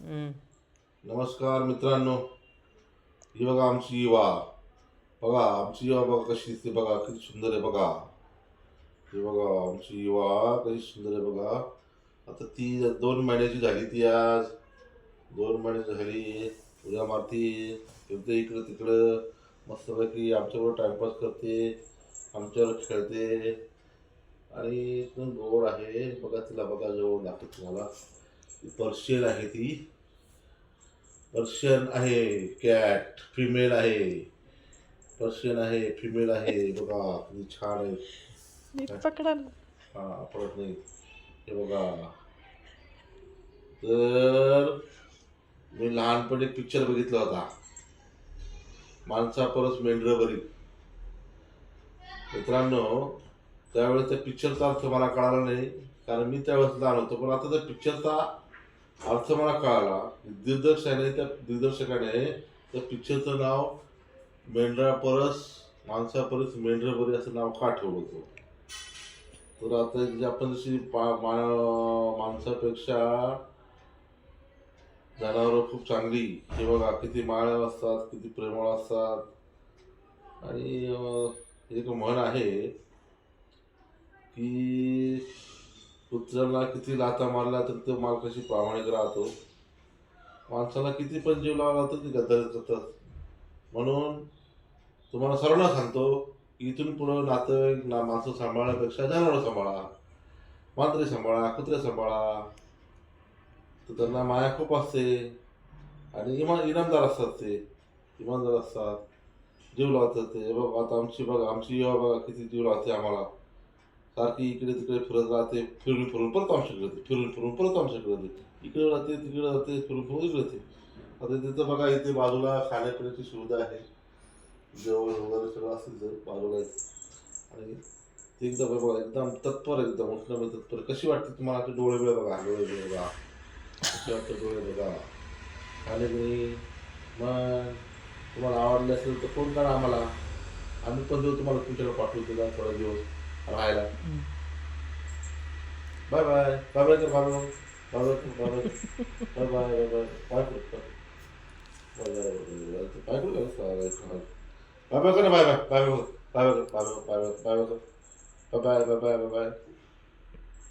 हम्म. नमस्कार मित्रांनो. ही बघा आमची युवा. बघा आमची युवा बघा कशी दिसते, बघा किती सुंदर आहे बघा. ही बघा आमची युवा कशी सुंदर आहे बघा. आता ती 2 महिन्याची झाली, ती आज 2 महिन्याची झाली. उड्या मारती, फिरते इकडं तिकडं, मस्तपैकी आमच्याबरोबर टाइमपास करते, आमच्यावर खेळते आणि एकदम गोड आहे बघा. तिला बघा जवळ दाखवत तुम्हाला. ती पर्शियन आहे, ती पर्शियन आहे. कॅट फिमेल आहे. पर्शियन आहे, फिमेल आहे बघा. किती छान आहे. नीट पकडा ना. हा, पडत नाही. हे बघा. तर मी लहानपणी पिक्चर बघितला होता, माणसा परस मेंढरं बरी. मित्रांनो, त्यावेळेस त्या पिक्चरचा अर्थ मला कळाला नाही, कारण मी त्यावेळेस लहान होतो. पण आता त्या पिक्चरचा अर्थ मला कळाला. दिग्दर्शकाने त्या पिक्चरचं नाव मेंढरा परस माणसा परस मेंढरं बरी असं नाव का ठेवलं होतं. तर आता जी आपण जशी माणसापेक्षा जनावरं खूप चांगली. हे बघा किती मायाळू असतात, किती प्रेमळ असतात. आणि एक म्हण आहे की कुत्र्याला किती लाथा मारला तर तो मालकाशी प्रामाणिक राहतो, माणसाला किती पण जीव लावला तर ती गद्दारी करतात. म्हणून तुम्हाला सर्वांना सांगतो, इथून पुढं माणसं सांभाळण्यापेक्षा जनावरं सांभाळा, मांजरी सांभाळा, कुत्रे सांभाळा. तर त्यांना माया खूप असते आणि इनामदार असतात. ते इमानदार असतात, जीव लावतात. ते बघ आता आमची युवा बघा किती जीव लावते आम्हाला. सारखी इकडे तिकडे फिरत राहते, फिरून फिरून परत आमच्याकडे येते, फिरून फिरून परत आमच्याकडे येते. इकडे राहते, तिकडे राहते, फिरून फिरून इकडे येते. आता तिथं बघा, इथे बाजूला खाण्यापिण्याची सुविधा आहे, जेवण वगैरे सगळं असेल तर बाजूला. आणि ते एकदम बघा, एकदम तत्पर, एकदम उठणं तत्पर. कशी वाटते तुम्हाला? आपले डोळे बिळे बघा, डोळे बिळे बघा कसे वाटतं, डोळे बघा. खाण्यापिणी मग तुम्हाला आवडले असेल तर फोन करा आम्हाला, आम्ही पण देऊ तुम्हाला, तुमच्याकडे पाठवतो का थोडा दिवस राहायला. Bye bye. बाय बाय कर, बाय बाय. बाय बाय कर, bye bye. Bye bye, bye bye. Bye कर, बाय बाय. बाय करू का? बाय बाय कर ना, bye bye. Bye bye. Bye bye. Bye bye. Bye bye. Bye bye. Bye bye. Bye bye. Bye bye.